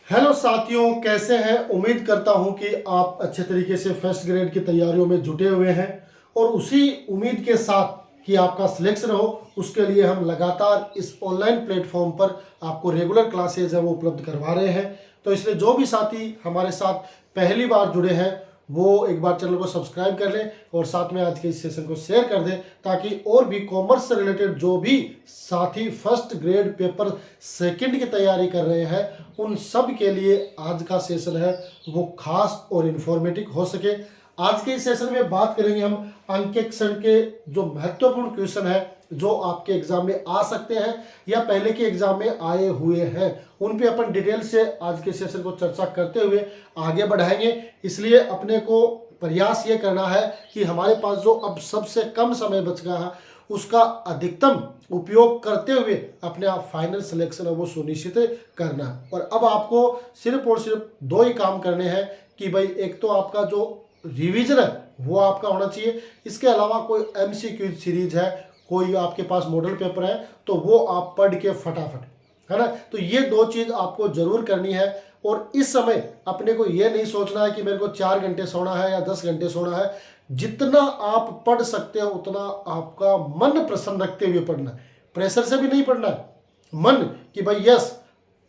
Hello साथियों, कैसे हैं। उम्मीद करता हूं कि आप अच्छे तरीके से फर्स्ट ग्रेड की तैयारियों में जुटे हुए हैं और उसी उम्मीद के साथ कि आपका सिलेक्शन हो, उसके लिए हम लगातार इस ऑनलाइन प्लेटफॉर्म पर आपको रेगुलर क्लासेज है वो उपलब्ध करवा रहे हैं। तो इसलिए जो भी साथी हमारे साथ पहली बार जुड़े हैं वो एक बार चैनल को सब्सक्राइब कर लें और साथ में आज के इस सेशन को शेयर कर दें, ताकि और भी कॉमर्स से रिलेटेड जो भी साथी फर्स्ट ग्रेड पेपर सेकंड की तैयारी कर रहे हैं उन सब के लिए आज का सेशन है वो खास और इन्फॉर्मेटिव हो सके। आज के इस सेशन में बात करेंगे हम अंकेक्षण के जो महत्वपूर्ण क्वेश्चन है जो आपके एग्जाम में आ सकते हैं या पहले के एग्जाम में आए हुए हैं, उन पे अपन डिटेल से आज के सेशन को चर्चा करते हुए आगे बढ़ाएंगे। इसलिए अपने को प्रयास ये करना है कि हमारे पास जो अब सबसे कम समय बच गया है उसका अधिकतम उपयोग करते हुए अपने आप फाइनल सिलेक्शन है वो सुनिश्चित करना है। और अब आपको सिर्फ और सिर्फ दो ही काम करने हैं कि भाई एक तो आपका जो रिवीजन है वो आपका होना चाहिए, इसके अलावा कोई एमसीक्यू सीरीज है, कोई आपके पास मॉडल पेपर है तो वो आप पढ़ के फटाफट, है ना। तो ये दो चीज़ आपको जरूर करनी है। और इस समय अपने को ये नहीं सोचना है कि मेरे को 4 घंटे सोना है या 10 घंटे सोना है। जितना आप पढ़ सकते हो उतना आपका मन प्रसन्न रखते हुए पढ़ना है, प्रेशर से भी नहीं पढ़ना है। मन कि भाई यस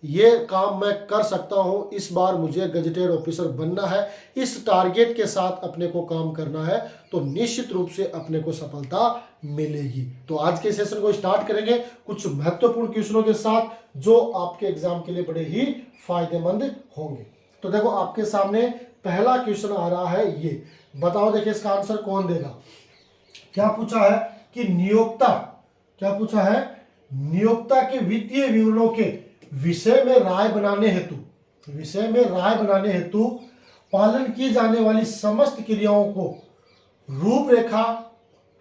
ये काम मैं कर सकता हूँ, इस बार मुझे गजेटेड ऑफिसर बनना है, इस टारगेट के साथ अपने को काम करना है तो निश्चित रूप से अपने को सफलता मिलेगी। तो आज के सेशन को स्टार्ट करेंगे कुछ महत्वपूर्ण क्वेश्चनों के साथ जो आपके एग्जाम के लिए बड़े ही फायदेमंद होंगे। तो देखो आपके सामने पहला क्वेश्चन आ रहा है, ये बताओ, देखिए इसका आंसर कौन देगा। क्या पूछा है कि नियोक्ता, क्या पूछा है, नियोक्ता के वित्तीय विवरणों के विषय में राय बनाने हेतु, विषय में राय बनाने हेतु पालन की जाने वाली समस्त क्रियाओं को रूपरेखा,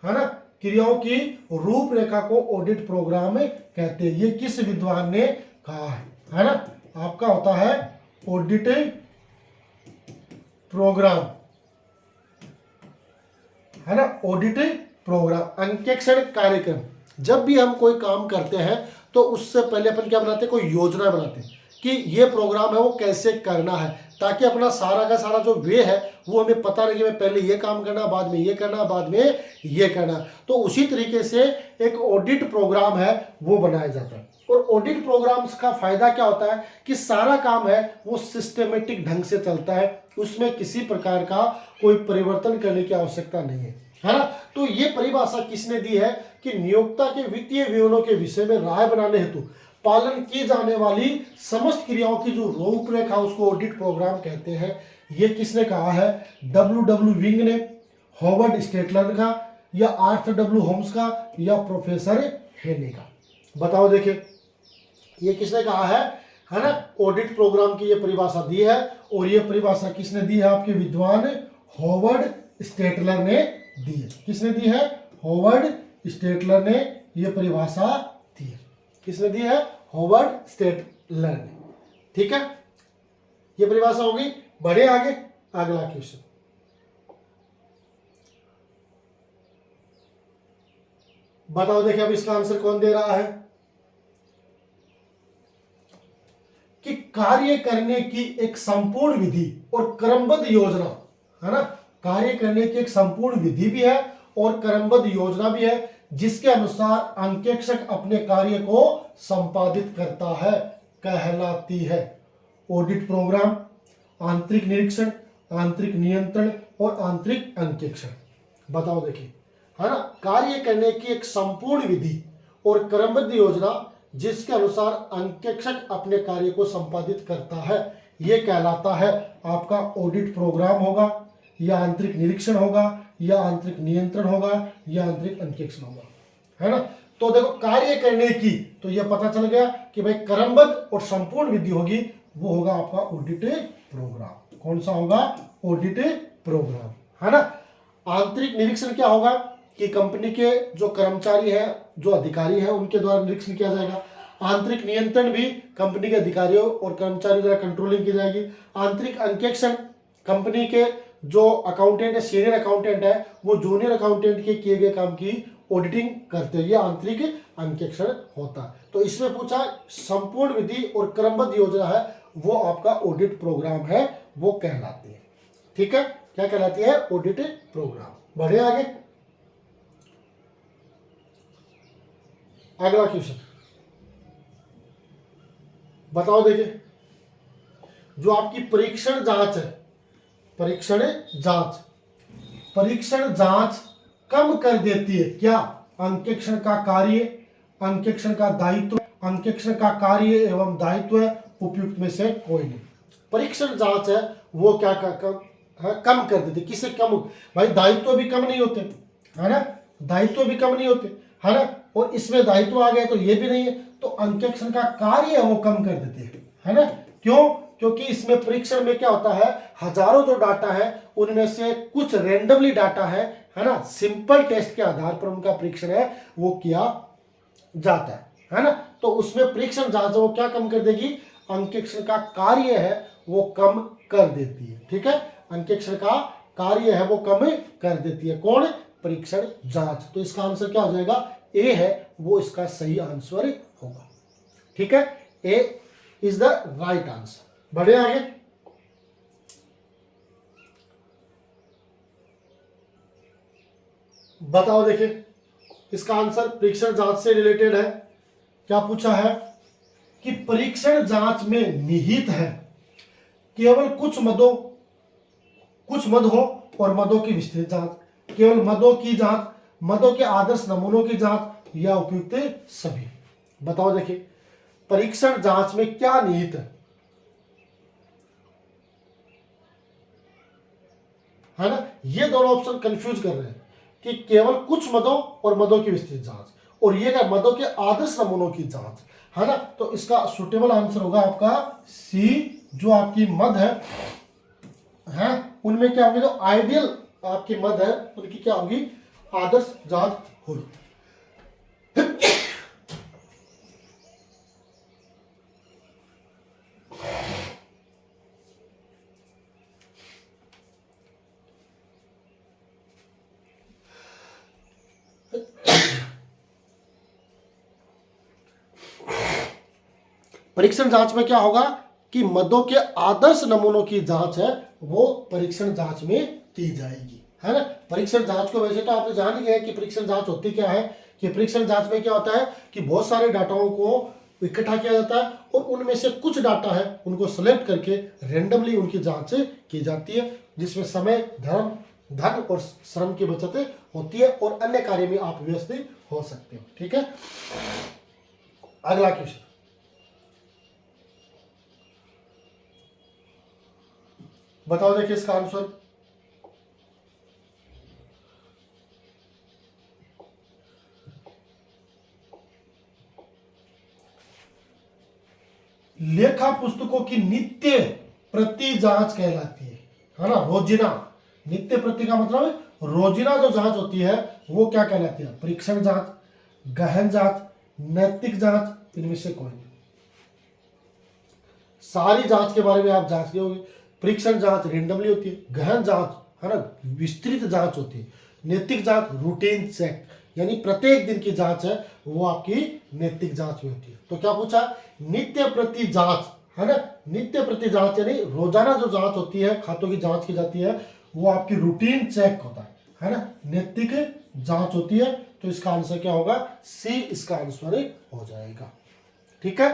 है ना, क्रियाओं की रूपरेखा को ऑडिट प्रोग्राम कहते हैं। ये किस विद्वान ने कहा है ना। आपका होता है ऑडिट प्रोग्राम, है ना, ऑडिट प्रोग्राम, अंकेक्षण कार्यक्रम। जब भी हम कोई काम करते हैं तो उससे पहले अपन क्या बनाते हैं, कोई योजना बनाते हैं कि ये प्रोग्राम है वो कैसे करना है, ताकि अपना सारा का सारा जो वे है वो हमें पता रहे कि मैं पहले ये काम करना, बाद में ये करना, बाद में ये करना। तो उसी तरीके से एक ऑडिट प्रोग्राम है वो बनाया जाता है। और ऑडिट प्रोग्राम्स का फायदा क्या होता है कि सारा काम है वो सिस्टमेटिक ढंग से चलता है, उसमें किसी प्रकार का कोई परिवर्तन करने की आवश्यकता नहीं है ना। तो ये परिभाषा किसने दी है कि नियोक्ता के वित्तीय विवरणों के विषय में राय बनाने हेतु पालन की जाने वाली समस्त क्रियाओं की जो रूपरेखा उसको ऑडिट प्रोग्राम कहते हैं। ये किसने कहा है, डब्ल्यू विंग ने, हॉवर्ड स्टेटलर का, या आर्थर डब्ल्यू होम्स का, या प्रोफेसर हेने का। बताओ देखिए ये किसने कहा है ना। ऑडिट प्रोग्राम की ये परिभाषा दी है और ये परिभाषा किसने दी है, आपके विद्वान हॉवर्ड स्टेटलर ने दी है। किसने दी है, हॉवर्ड स्टेटलर ने ये परिभाषा दी है। किसने दी है, हॉवर्ड स्टेटलर ने। ठीक है, ये परिभाषा होगी। बढ़े आगे, अगला क्वेश्चन बताओ देखिए अब इसका आंसर कौन दे रहा है कि कार्य करने की एक संपूर्ण विधि और क्रमबद्ध योजना, है ना, कार्य करने की एक संपूर्ण विधि भी है और क्रमबद्ध योजना भी है जिसके अनुसार अंकेक्षक अपने कार्य को संपादित करता है, कहलाती है ऑडिट प्रोग्राम। आंतरिक निरीक्षण, आंतरिक नियंत्रण और आंतरिक अंकेक्षण। बताओ देखिए, है ना, कार्य करने की एक संपूर्ण विधि और क्रमबद्ध योजना जिसके अनुसार अंकेक्षक अपने कार्य को संपादित करता है, यह कहलाता है आपका ऑडिट प्रोग्राम होगा, या आंतरिक निरीक्षण होगा, या आंतरिक नियंत्रण होगा, या आंतरिक अंकेक्षण होगा, है ना। तो देखो कार्य करने की, तो यह पता चल गया कि भाई क्रमबद्ध और संपूर्ण विधि होगी, वो होगा आपका ऑडिट प्रोग्राम। कौन सा होगा, ऑडिट प्रोग्राम, है ना। आंतरिक निरीक्षण क्या होगा कि कंपनी के जो कर्मचारी हैं, जो अधिकारी हैं, उनके द्वारा निरीक्षण किया जाएगा। आंतरिक नियंत्रण भी कंपनी के अधिकारियों और कर्मचारियों द्वारा कंट्रोलिंग की जाएगी। आंतरिक अंकेक्षण कंपनी के जो अकाउंटेंट है, सीनियर अकाउंटेंट है, वो जूनियर अकाउंटेंट के किए गए काम की ऑडिटिंग करते हैं, ये आंतरिक अंकेक्षण होता है। तो इसमें पूछा संपूर्ण विधि और क्रमबद्ध योजना है वो आपका ऑडिट प्रोग्राम है, वो कहलाती है। ठीक है, क्या कहलाती है? Audit programme. बढ़े आगे, अगला क्वेश्चन बताओ। देखिए, जो आपकी परीक्षण जांच है, परीक्षण जांच, परीक्षण जांच कम कर देती है क्या? अंकेक्षण का कार्य, अंकेक्षण का दायित्व, अंकेक्षण का कार्य एवं दायित्व उपयुक्त में से कोई नहीं। परीक्षण जांच है वो क्या कम कर देती है। किसे कम? भाई दायित्व भी कम नहीं होते, है ना, दायित्व भी कम नहीं होते, है ना, और इसमें दायित्व आ गया तो ये भी नहीं है, तो अंकेक्षण का कार्य है वो कम कर देते है ना। क्यों? क्योंकि इसमें परीक्षण में क्या होता है, हजारों जो डाटा है उनमें से कुछ रैंडमली डाटा है ना, सिंपल टेस्ट के आधार पर उनका परीक्षण है वो किया जाता है ना। तो उसमें परीक्षण जांच वो क्या कम कर देगी? अंकेक्षण का कार्य है वो कम कर देती है। ठीक है, अंकेक्षण का कार्य है वो कम कर देती है। कौन? परीक्षण जांच। तो इसका आंसर क्या हो जाएगा? ए है वो इसका सही आंसर होगा। ठीक है, ए इज द राइट आंसर। बढ़े आगे, बताओ। देखिए, इसका आंसर परीक्षण जांच से रिलेटेड है। क्या पूछा है कि परीक्षण जांच में निहित है केवल कुछ मद हो और मदों की विस्तृत जांच, केवल मदों की जांच, मदों के आदर्श नमूनों की जांच या उपयुक्त सभी। बताओ। देखिए, परीक्षण जांच में क्या निहित है ना, ये दोनों ऑप्शन कंफ्यूज कर रहे हैं कि केवल कुछ मदों और मदों की विस्तृत जांच, और ये क्या? मदों के आदर्श नमूनों की जांच, है ना। तो इसका सुटेबल आंसर होगा आपका सी। जो आपकी मद है उनमें क्या होगी? जो आइडियल आपकी मद है उनकी क्या होगी? आदर्श जांच होगी। परीक्षण जांच में क्या होगा कि मदों के आदर्श नमूनों की जांच है वो परीक्षण जांच में की जाएगी, है ना। परीक्षण जांच को वैसे तो आपने जान ही गए कि परीक्षण जांच होती क्या है, कि परीक्षण जांच में क्या होता है कि बहुत सारे डाटाओं को इकट्ठा किया जाता है और उनमें से कुछ डाटा है उनको सेलेक्ट करके रेंडमली उनकी जांच की जाती है, जिसमें समय, धन और श्रम की बचत होती है और अन्य कार्य में आप व्यस्त हो सकते हो। ठीक है, अगला क्वेश्चन बताओ। देखिए, इसका आंसर लेखा पुस्तकों की नित्य प्रति जांच कहलाती है ना। रोजिना, नित्य प्रति का मतलब रोजिना जो जांच होती है वो क्या कहलाती है? परीक्षण जांच, गहन जांच, नैतिक जांच, इनमें से कोई नहीं। सारी जांच के बारे में आप जांच लिए होंगे। परीक्षण जांच रेंडमली होती है, गहन जांच है ना विस्तृत जांच होती है, नैतिक जांच रूटीन चेक यानी प्रत्येक दिन की जांच है वो आपकी नैतिक जांच में होती है। तो क्या पूछा? नित्य प्रति जांच, है ना। नित्य प्रति जांच यानी रोजाना जो जांच होती है, खातों की जांच की जाती है, वो आपकी रूटीन चेक होता है ना, नैतिक जांच होती है। तो इसका आंसर क्या होगा? सी इसका आंसर हो जाएगा। ठीक है,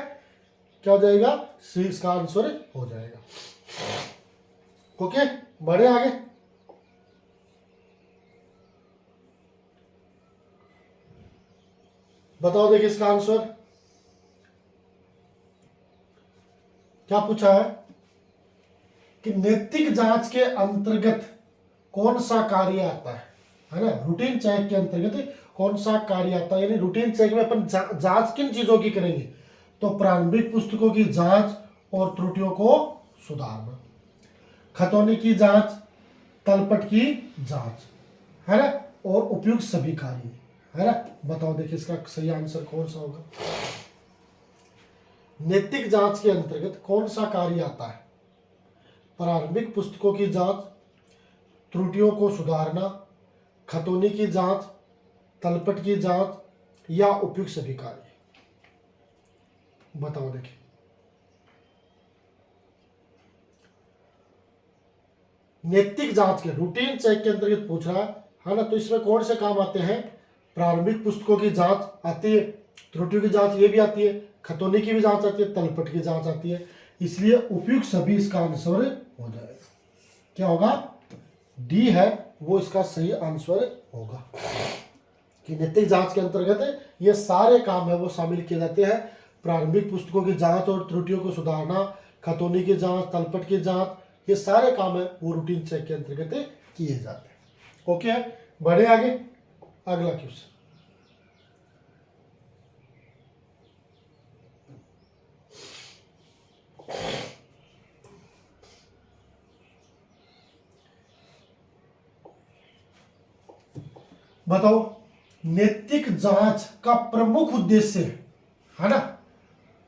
क्या हो जाएगा? सी इसका आंसर हो जाएगा। ओके, बढ़े आगे। बताओ। देखिए, इसका आंसर क्या पूछा है कि नैतिक जांच के अंतर्गत कौन सा कार्य आता है ना। रूटीन चेक के अंतर्गत कौन सा कार्य आता है, यानी रूटीन चेक में अपन जांच किन चीजों की करेंगे? तो प्रारंभिक पुस्तकों की जांच और त्रुटियों को सुधारना, खतौनी की जांच, तलपट की जांच, है ना, और उपयुक्त सभी कार्य, है ना। बताओ। देखिए, इसका सही आंसर कौन सा होगा? नैतिक जांच के अंतर्गत कौन सा कार्य आता है? प्रारंभिक पुस्तकों की जांच, त्रुटियों को सुधारना, खतौनी की जांच, तलपट की जांच या उपयुक्त सभी कार्य। बताओ। देखिए, नैतिक जांच के रूटीन चेक के अंतर्गत पूछ रहा है ना। तो इसमें कौन से काम आते हैं? प्रारंभिक पुस्तकों की जांच आती है, त्रुटियों की जांच ये भी आती है, खतौनी की भी जांच आती है, तलपट की जांच आती है। इसलिए उपयुक्त सभी इसका आंसर हो जाएगा। क्या होगा? डी है वो इसका सही आंसर होगा कि नैतिक जांच के अंतर्गत ये सारे काम है वो शामिल किए जाते हैं। प्रारंभिक पुस्तकों की जांच और त्रुटियों को सुधारना, खतौनी की जांच, तलपट की जांच, ये सारे काम है वो रूटीन चेक के अंतर्गत किए जाते हैं। ओके, बढ़े आगे। अगला क्वेश्चन, बताओ नैतिक जांच का प्रमुख उद्देश्य है ना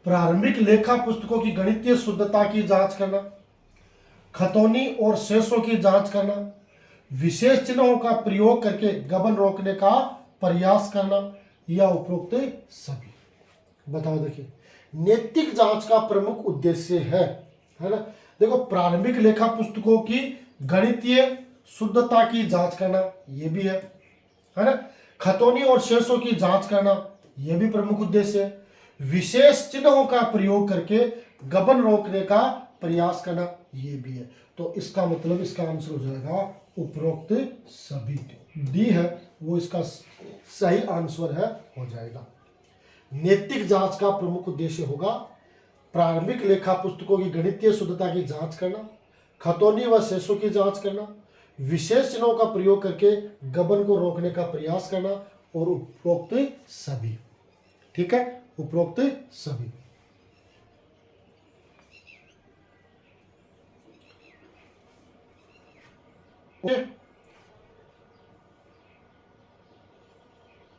प्रारंभिक लेखा पुस्तकों की गणितीय शुद्धता की जांच करना, खतौनी और शेषों की जांच करना, विशेष चिन्हों का प्रयोग करके गबन रोकने का प्रयास करना, या उपरोक्त सभी। बताओ, देखिए नैतिक जांच का प्रमुख उद्देश्य है ना। देखो, प्रारंभिक लेखा पुस्तकों की गणितीय शुद्धता की जांच करना ये भी है ना। खतौनी और शेषों की जांच करना यह भी प्रमुख उद्देश्य है। विशेष चिन्हों का प्रयोग करके गबन रोकने का प्रयास करना यह भी है। तो इसका मतलब इसका आंसर हो जाएगा उपरोक्त सभी। डी है वो इसका सही आंसर है, हो जाएगा। नैतिक जांच का प्रमुख उद्देश्य होगा प्रारंभिक लेखा पुस्तकों की गणितीय शुद्धता की जांच करना, खतौनी व शेषों की जांच करना, विशेष चिन्हों का प्रयोग करके गबन को रोकने का प्रयास करना, और उपरोक्त सभी। ठीक है, उपरोक्त सभी।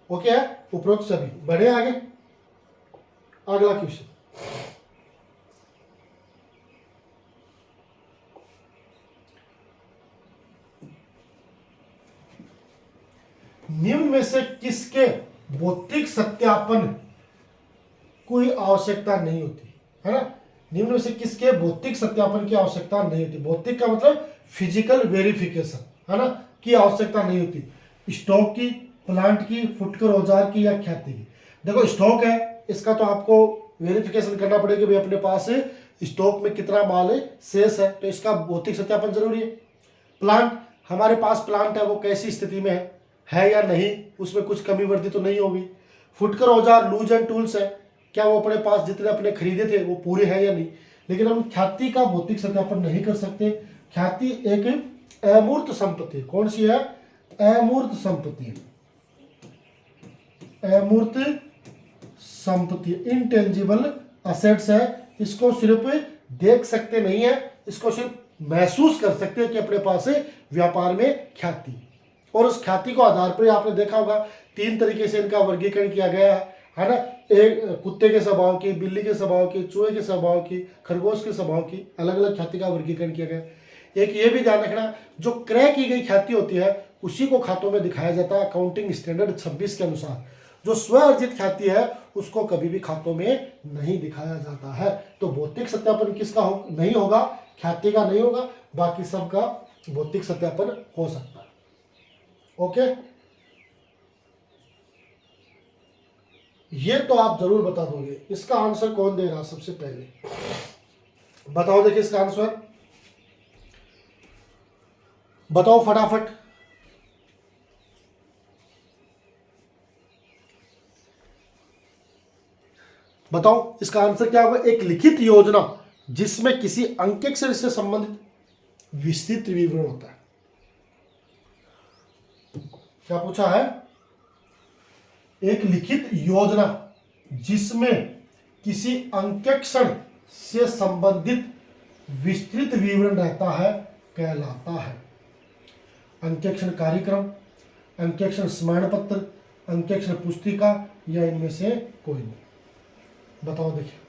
ओके है, उपरोक्त सभी। बढ़े आगे। अगला क्वेश्चन, निम्न में से किसके भौतिक सत्यापन कोई आवश्यकता नहीं होती है ना। निम्न में से किसके भौतिक सत्यापन की आवश्यकता नहीं होती? भौतिक का मतलब फिजिकल वेरिफिकेशन है ना, की आवश्यकता नहीं होती। स्टॉक की, प्लांट की, फुटकर औजार की, या ख्याति की। देखो, स्टॉक है, इसका तो आपको वेरिफिकेशन करना पड़ेगा कि भाई अपने पास स्टॉक में कितना माल है, शेष है, तो इसका भौतिक सत्यापन जरूरी है। प्लांट, हमारे पास प्लांट है वो कैसी स्थिति में है या नहीं, उसमें कुछ कमी वृद्धि तो नहीं होगी। फुटकर औजार, लूज एंड टूल्स है, क्या वो अपने पास जितने अपने खरीदे थे वो पूरे हैं या नहीं। लेकिन हम ख्याति का भौतिक सत्यापन नहीं कर सकते। ख्याति एक अमूर्त संपत्ति। कौन सी है? अमूर्त संपत्ति। अमूर्त संपत्ति, इंटेंजिबल असेट्स है। इसको सिर्फ देख सकते नहीं है, इसको सिर्फ महसूस कर सकते हैं कि अपने पास व्यापार में ख्याति। और उस ख्याति को आधार पर आपने देखा होगा 3 तरीके से इनका वर्गीकरण किया गया है ना। एक कुत्ते के स्वभाव की, बिल्ली के स्वभाव की, चूहे के स्वभाव की, खरगोश के स्वभाव की, अलग अलग ख्याति का वर्गीकरण किया गया। एक ये भी ध्यान रखना, जो क्रय की गई ख्याति होती है उसी को खातों में दिखाया जाता है अकाउंटिंग स्टैंडर्ड 26 के अनुसार। जो स्व अर्जित ख्याति है उसको कभी भी खातों में नहीं दिखाया जाता है। तो भौतिक सत्यापन किसका नहीं होगा? ख्याति का नहीं होगा, बाकी सबका भौतिक सत्यापन हो सकता है। ओके, ये तो आप जरूर बता दोगे। इसका आंसर कौन दे रहा सबसे पहले? बताओ, देखिए इसका आंसर बताओ फटाफट। बताओ इसका आंसर क्या होगा? एक लिखित योजना जिसमें किसी अंकेक्षर से संबंधित विस्तृत विवरण होता है। क्या पूछा है? एक लिखित योजना जिसमें किसी अंकेक्षण से संबंधित विस्तृत विवरण रहता है कहलाता है अंकेक्षण कार्यक्रम, अंकेक्षण स्मरण पत्र, अंकेक्षण पुस्तिका, या इनमें से कोई नहीं। बताओ, देखिए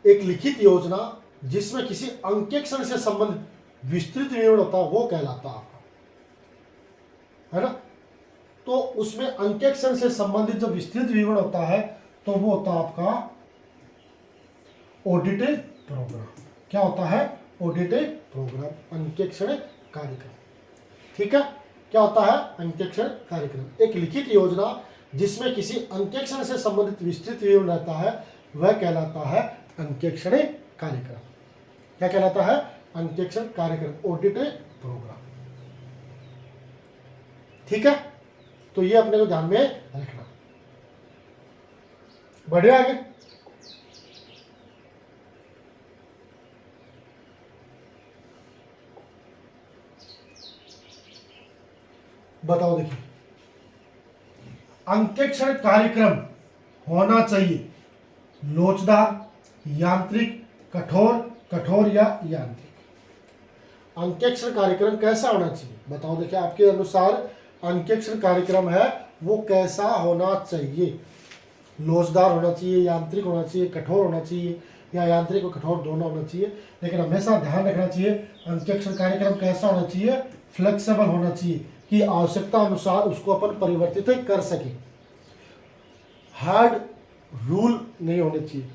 एक लिखित योजना जिसमें किसी अंकेक्षण से संबंधित विस्तृत विवरण होता है वो कहलाता है ना। तो उसमें अंकेक्षण से संबंधित जो विस्तृत विवरण होता है तो वो होता है आपका ऑडिट प्रोग्राम। क्या होता है? ऑडिट प्रोग्राम, अंकेक्षण कार्यक्रम। ठीक है, क्या होता है? अंकेक्षण कार्यक्रम, एक लिखित योजना जिसमें किसी अंकेक्षण से संबंधित विस्तृत विवरण रहता है, वह कहलाता है अंकेक्षण कार्यक्रम। क्या कहलाता है? अंकेक्षण कार्यक्रम, ऑडिट प्रोग्राम। ठीक है, तो ये अपने को ध्यान में रखना। बढ़े आगे। बताओ, देखिए, अंकेक्षण कार्यक्रम होना चाहिए लोचदार, यांत्रिक, कठोर, कठोर या यांत्रिक। अंकेक्षण कार्यक्रम कैसा होना चाहिए? बताओ, देखिए, आपके अनुसार अंकेक्षण कार्यक्रम है वो कैसा होना चाहिए? लोचदार होना चाहिए, यांत्रिक होना चाहिए, कठोर होना चाहिए, या यांत्रिक और कठोर दोनों होना चाहिए। लेकिन हमेशा ध्यान रखना चाहिए अंकेक्षण कार्यक्रम कैसा होना चाहिए? फ्लेक्सिबल होना चाहिए, कि आवश्यकता अनुसार उसको अपन परिवर्तित कर सके। हार्ड रूल नहीं होने चाहिए,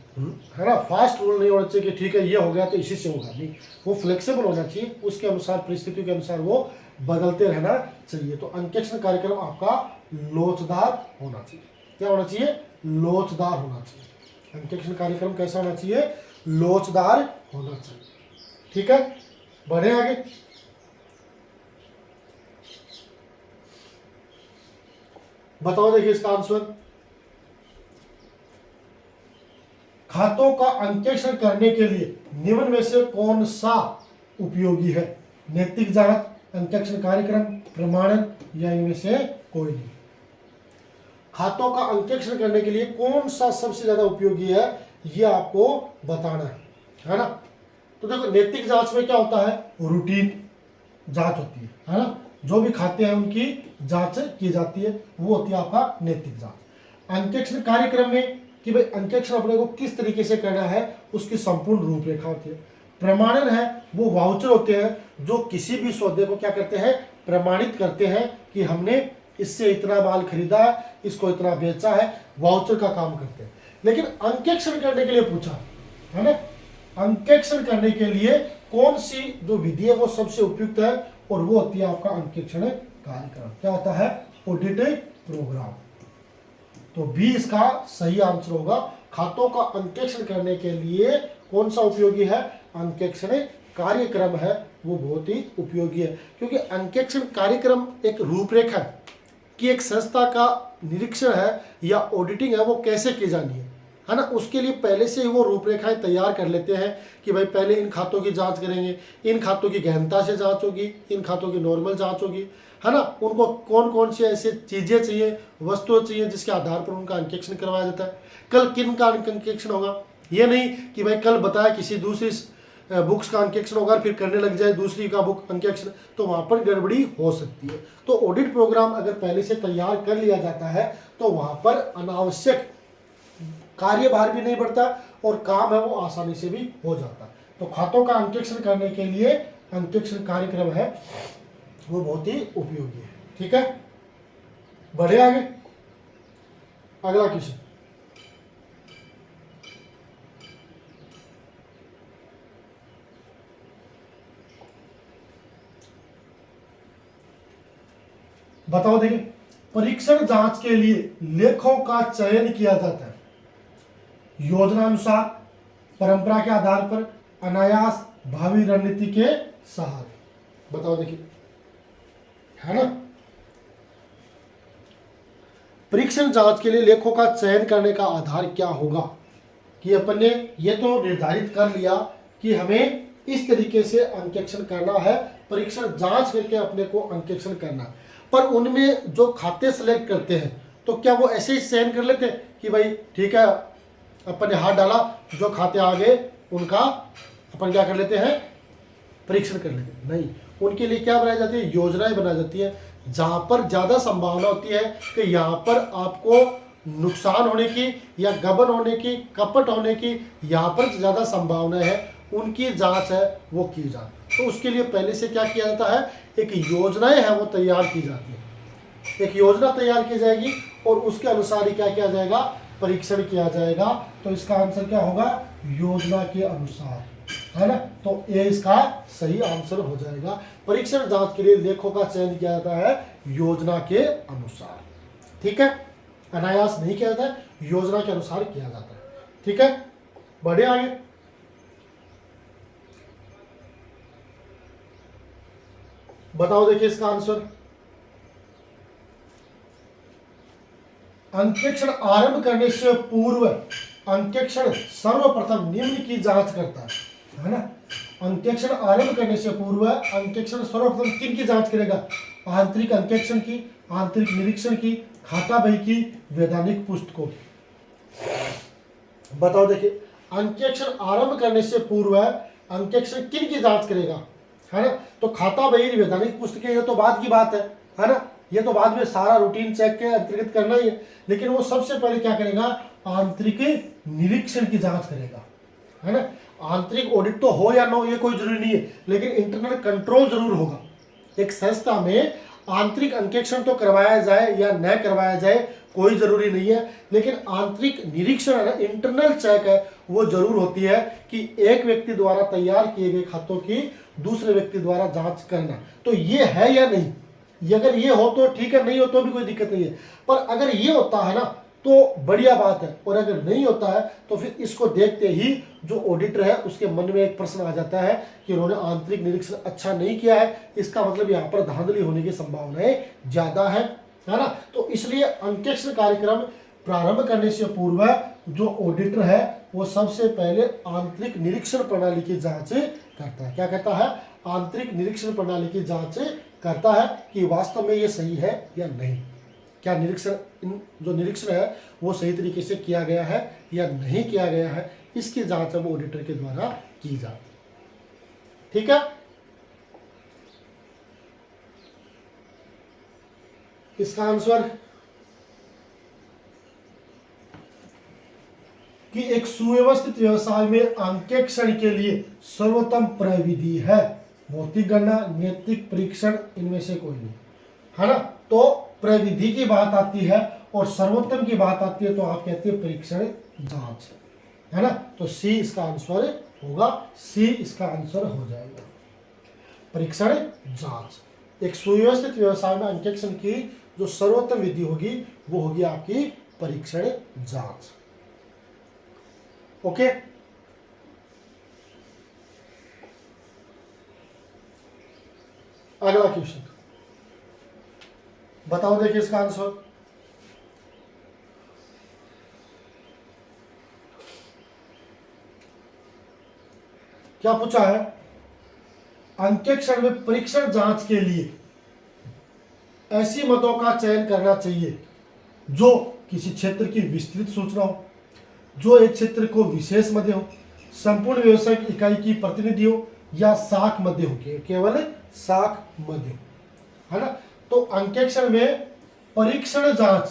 है ना, फास्ट रूल नहीं होना चाहिए कि ठीक है ये हो गया तो इसी से होगा, नहीं, वो फ्लेक्सिबल होना चाहिए, उसके अनुसार परिस्थितियों के अनुसार वो बदलते रहना चाहिए। तो अंकेक्षण कार्यक्रम आपका लोचदार होना चाहिए। क्या होना चाहिए? लोचदार होना चाहिए। अंकेक्षण कार्यक्रम कैसा होना चाहिए? लोचदार होना चाहिए। ठीक है, बढ़े आगे। बताओ, देखिए इसका आंसर, खातों का अंकेक्षण करने के लिए निम्न में से कौन सा उपयोगी है? नैतिक जांच, अंकेक्षण कार्यक्रम, प्रमाणन, या इनमें से कोई नहीं। खातों का अंकेक्षण करने के लिए कौन सा सबसे ज्यादा उपयोगी है, ये आपको बताना है ना। तो देखो, नैतिक जांच में क्या होता है? रूटीन जांच होती है ना, जो भी खाते हैं उनकी जांच की जाती है, वो होती है आपका नैतिक जांच। अंकेक्षण कार्यक्रम में कि भाई अंकेक्षण अपने को किस तरीके से करना है, उसकी संपूर्ण रूपरेखा होती है। प्रमाणन है, वो वाउचर होते हैं जो किसी भी सौदे को क्या करते हैं? प्रमाणित करते हैं कि हमने इससे इतना माल खरीदा है, इसको इतना बेचा है, वाउचर का काम करते हैं। लेकिन अंकेक्षण करने के लिए पूछा है ना, अंकेक्षण करने के लिए कौन सी जो विधि है वो सबसे उपयुक्त है, और वो होती है आपका अंकेक्षण कार्यक्रम। क्या होता है? Audit programme. तो बी इसका सही आंसर होगा। खातों का अंकेक्षण करने के लिए कौन सा उपयोगी है? अंकेक्षण कार्यक्रम है, वो बहुत ही उपयोगी है। क्योंकि अंकेक्षण कार्यक्रम एक रूपरेखा है कि एक संस्था का निरीक्षण है या ऑडिटिंग है वो कैसे की जानी है ना। उसके लिए पहले से ही वो रूपरेखाएं तैयार कर लेते हैं कि भाई पहले इन खातों की जांच करेंगे, इन खातों की गहनता से जांच होगी, इन खातों की नॉर्मल जांच होगी, है ना। उनको कौन कौन सी ऐसी चीज़ें चाहिए, वस्तुएं चाहिए जिसके आधार पर उनका अंकेक्षण करवाया जाता है। कल किन का अंकेक्षण होगा, ये नहीं कि भाई कल बताया किसी दूसरी बुक्स का अंकेक्षण होगा, फिर करने लग जाए दूसरी का बुक अंकेक्षण, तो वहाँ पर गड़बड़ी हो सकती है। तो ऑडिट प्रोग्राम अगर पहले से तैयार कर लिया जाता है तो वहाँ पर अनावश्यक कार्यभार भी नहीं बढ़ता और काम है वो आसानी से भी हो जाता है। तो खातों का अंकेक्षण करने के लिए अंकेक्षण कार्यक्रम है वो बहुत ही उपयोगी है। ठीक है, बढ़े आगे। अगला क्वेश्चन, बताओ, देखिए, परीक्षण जांच के लिए लेखों का चयन किया जाता है योजना अनुसार, परंपरा के आधार पर, अनायास, भावी रणनीति के सहारे। बताओ, देखिए, है ना। परीक्षण जांच के लिए लेखों का चयन करने का आधार क्या होगा कि अपन ने ये तो निर्धारित कर लिया कि हमें इस तरीके से अंकेक्षण करना है, परीक्षण जांच करके अपने को अंकेक्षण करना है। पर उनमें जो खाते सेलेक्ट करते हैं तो क्या वो ऐसे ही चयन कर लेते हैं कि भाई ठीक है अपन ने हाथ डाला, जो खाते आ गए उनका अपन क्या कर लेते हैं? परीक्षण कर लेते हैं। नहीं, उनके लिए क्या बनाई जाती है? योजनाएं बनाई जाती है, जहां पर ज़्यादा संभावना होती है कि यहाँ पर आपको नुकसान होने की या गबन होने की, कपट होने की, यहाँ पर ज़्यादा संभावना है, उनकी जांच है वो की जाती है। तो उसके लिए पहले से क्या किया जाता है? एक योजनाएं है वो तैयार की जाती है। एक योजना तैयार की जाएगी और उसके अनुसार ही क्या किया जाएगा? परीक्षण किया जाएगा। तो इसका आंसर क्या होगा? योजना के अनुसार, है ना। तो ये इसका सही आंसर हो जाएगा। परीक्षण जांच के लिए लेखों का चयन किया जाता है योजना के अनुसार, ठीक है, अनायास नहीं किया जाता है, योजना के अनुसार किया जाता है, ठीक है। बढ़े आगे। बताओ, देखिए इसका आंसर, अंकेक्षण आरंभ करने से पूर्व अंकेक्षण सर्वप्रथम निम्न की जांच करता है ना। अंकेक्षण आरंभ करने से पूर्व अंकेक्षण सर्वप्रथम किन की जांच करेगा? आंतरिक अंकेक्षण की, आंतरिक निरीक्षण की, खाता बही की, वैधानिक पुस्तकों की। बताओ, देखिए अंकेक्षण आरंभ करने से पूर्व अंकेक्षण किन की जांच करेगा, है ना। तो खाता बही, वैधानिक पुस्तकें, ये तो बाद की बात है ना, ये तो बाद में सारा रूटीन चेक के अंतर्गत करना ही है। लेकिन वो सबसे पहले क्या करेगा? आंतरिक निरीक्षण की जांच करेगा, है ना। आंतरिक ऑडिट तो हो या ना हो ये कोई जरूरी नहीं है, लेकिन इंटरनल कंट्रोल जरूर होगा। एक संस्था में आंतरिक अंकेक्षण तो करवाया जाए या न करवाया जाए कोई जरूरी नहीं है, लेकिन आंतरिक निरीक्षण है ना, इंटरनल चेक है, वो जरूर होती है कि एक व्यक्ति द्वारा तैयार किए गए खातों की दूसरे व्यक्ति द्वारा जांच करना। तो ये है या नहीं, ये अगर ये हो तो ठीक है, नहीं हो तो भी कोई दिक्कत नहीं है। पर अगर ये होता है ना तो बढ़िया बात है, और अगर नहीं होता है तो फिर इसको देखते ही जो ऑडिटर है उसके मन में एक प्रश्न आ जाता है कि उन्होंने आंतरिक निरीक्षण अच्छा नहीं किया है, इसका मतलब यहाँ पर धांधली होने की संभावनाएं ज्यादा है ना। तो इसलिए अंकेक्षण कार्यक्रम प्रारंभ करने से पूर्व जो ऑडिटर है वो सबसे पहले आंतरिक निरीक्षण प्रणाली की जांच करता है। क्या करता है? आंतरिक निरीक्षण प्रणाली की जांच करता है कि वास्तव में ये सही है या नहीं, क्या निरीक्षण, जो निरीक्षण है वो सही तरीके से किया गया है या नहीं किया गया है, इसकी जांच अब ऑडिटर के द्वारा की जाती है, ठीक है। इसका आंसर कि एक सुव्यवस्थित व्यवसाय में अंकेक्षण के लिए सर्वोत्तम प्रविधि है भौतिक गणना, नैतिक परीक्षण, इनमें से कोई नहीं, है ना। तो प्रविधि की बात आती है और सर्वोत्तम की बात आती है तो आप कहते हैं परीक्षण जांच, है ना। तो सी इसका आंसर होगा, सी इसका आंसर हो जाएगा, परीक्षण जांच। एक सुव्यवस्थित व्यवसाय में अंकेक्षण की जो सर्वोत्तम विधि होगी वो होगी आपकी परीक्षण जांच। ओके, अगला क्वेश्चन बताओ, देखिए इसका आंसर, क्या पूछा है? अंकेक्षण में परीक्षण जांच के लिए ऐसी मदों का चयन करना चाहिए जो किसी क्षेत्र की विस्तृत सूचना हो, जो एक क्षेत्र को विशेष मध्य हो, संपूर्ण व्यवसायिक इकाई की प्रतिनिधि हो, या शाख मध्य हो, केवल शाख मध्य हो, है ना। तो अंकेक्षण में परीक्षण जांच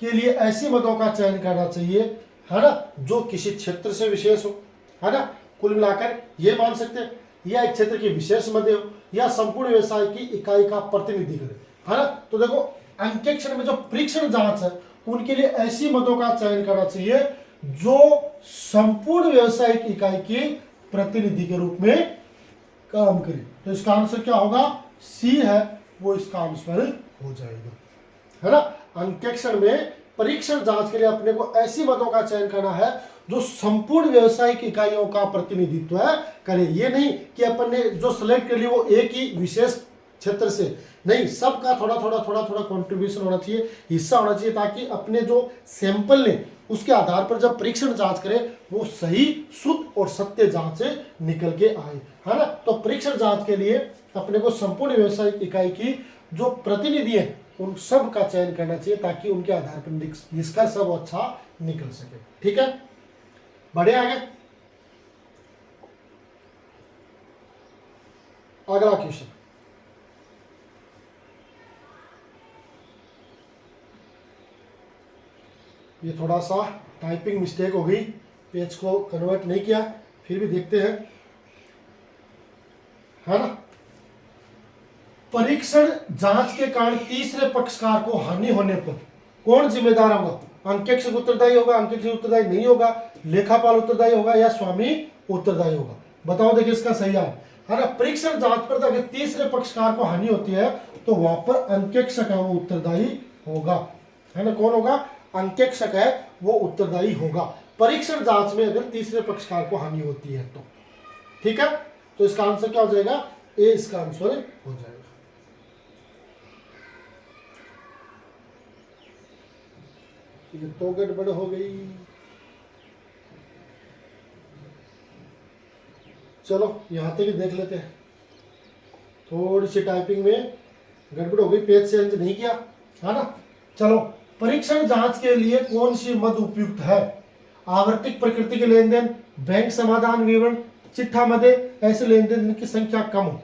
के लिए ऐसी मदों का चयन करना चाहिए, है ना, जो किसी क्षेत्र से विशेष हो, है ना। कुल मिलाकर ये मान सकते हैं या एक क्षेत्र की विशेष मध्य हो या संपूर्ण व्यवसाय की इकाई का प्रतिनिधि करे, है ना। तो देखो अंकेक्षण में जो परीक्षण जांच है उनके लिए ऐसी मदों का चयन करना चाहिए जो संपूर्ण व्यवसायिक इकाई की प्रतिनिधि के रूप में काम करे। तो इसका आंसर क्या होगा? सी है, वो इसका आंसर हो जाएगा, है ना। अंकेक्षण में परीक्षण जांच के लिए अपने को ऐसी मदों का चयन करना है जो संपूर्ण व्यवसायिक इकाइयों का प्रतिनिधित्व करे। ये नहीं कि अपन ने जो सिलेक्ट कर लिया वो एक ही विशेष क्षेत्र से नहीं, सबका थोड़ा थोड़ा कंट्रीब्यूशन होना चाहिए, हिस्सा होना चाहिए, ताकि अपने जो सैंपल ने उसके आधार पर जब परीक्षण जांच करें वो सही, शुद्ध और सत्य जांच निकल के आए, है ना। तो परीक्षण जांच के लिए अपने को संपूर्ण व्यवसायिक इकाई की जो प्रतिनिधि है उन सब का चयन करना चाहिए ताकि उनके आधार पर निष्कर्ष सब अच्छा निकल सके, ठीक है। बढ़े आगे, अगला क्वेश्चन, ये थोड़ा सा टाइपिंग मिस्टेक हो गई, पेज को कन्वर्ट नहीं किया, फिर भी देखते हैं, है ना। परीक्षण जांच के कारण तीसरे पक्षकार को हानि होने पर कौन जिम्मेदार होगा? अंकेक्षक उत्तरदायी होगा, अंकेक्षक उत्तरदायी नहीं होगा, लेखापाल उत्तरदायी होगा, या स्वामी उत्तरदायी होगा? बताओ देखिए इसका सही है ना। परीक्षण जांच पर अगर तीसरे पक्षकार को हानि होती है तो वहां पर अंकेक्षक है वो उत्तरदायी होगा, है ना। कौन होगा? अंकेक्षक है वो उत्तरदायी होगा परीक्षण जांच में अगर तीसरे पक्षकार को हानि होती है तो। ठीक है, तो इसका आंसर क्या हो जाएगा? ए इसका आंसर हो जाएगा। ये तो गड़बड़ हो गई। चलो यहां तक ही देख लेते हैं। थोड़ी सी टाइपिंग में गड़बड़ हो गई, पेज चेंज नहीं किया, है ना। चलो, परीक्षण जांच के लिए कौन सी मद उपयुक्त है? आवर्तिक प्रकृति के लेन देन, बैंक समाधान विवरण, चिट्ठा मदे, ऐसे लेन देन जिनकी संख्या कम हो,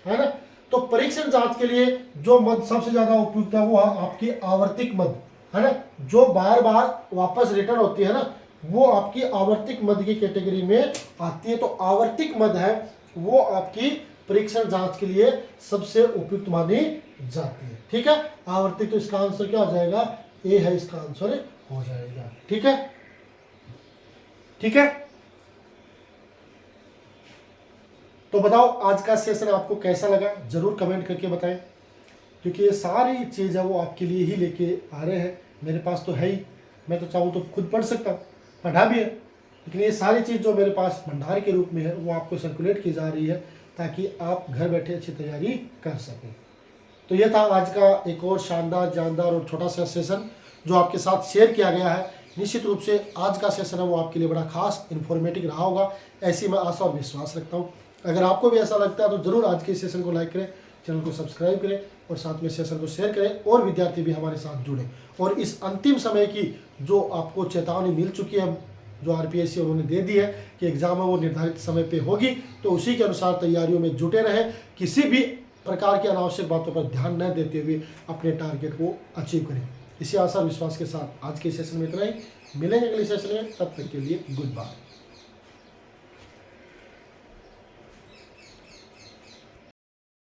है ना। तो परीक्षण जांच के लिए जो मद सबसे ज्यादा उपयुक्त है वो है आपकी आवर्तिक मद, है ना। जो बार बार वापस रिटर्न होती है ना, वो आपकी आवर्तिक मद की कैटेगरी में आती है। तो आवर्तिक मद है वो आपकी परीक्षण जांच के लिए सबसे उपयुक्त मानी जाती है। ठीक है, आवर्तिक, तो इसका आंसर क्या हो जाएगा? ए है इसका आंसर हो जाएगा। ठीक है, ठीक है। तो बताओ आज का सेशन आपको कैसा लगा, जरूर कमेंट करके बताएं, क्योंकि ये सारी चीज़ है वो आपके लिए ही लेके आ रहे हैं। मेरे पास तो है ही, मैं तो चाहूँ तो खुद पढ़ सकता हूँ, पढ़ा भी है, लेकिन ये सारी चीज़ जो मेरे पास भंडार के रूप में है वो आपको सर्कुलेट की जा रही है ताकि आप घर बैठे अच्छी तैयारी कर सकें। तो ये था आज का एक और शानदार, जानदार और छोटा सा सेशन जो आपके साथ शेयर किया गया है। निश्चित रूप से आज का सेशन है वो आपके लिए बड़ा खास इन्फॉर्मेटिव रहा होगा, ऐसी मैं आशा और विश्वास रखता हूँ। अगर आपको भी ऐसा लगता है तो ज़रूर आज के सेशन को लाइक करें, चैनल को सब्सक्राइब करें और साथ में सेशन को शेयर करें और विद्यार्थी भी हमारे साथ जुड़ें। और इस अंतिम समय की जो आपको चेतावनी मिल चुकी है, जो आरपीएससी उन्होंने दे दी है कि एग्ज़ाम है वो निर्धारित समय पे होगी, तो उसी के अनुसार तैयारियों में जुटे रहें। किसी भी प्रकार की अनावश्यक बातों पर ध्यान न देते हुए अपने टारगेट को अचीव करें। इसी आशा विश्वास के साथ आज के सेशन में इतना ही। मिलेंगे अगले सेशन में, तब तक के लिए गुड बाय।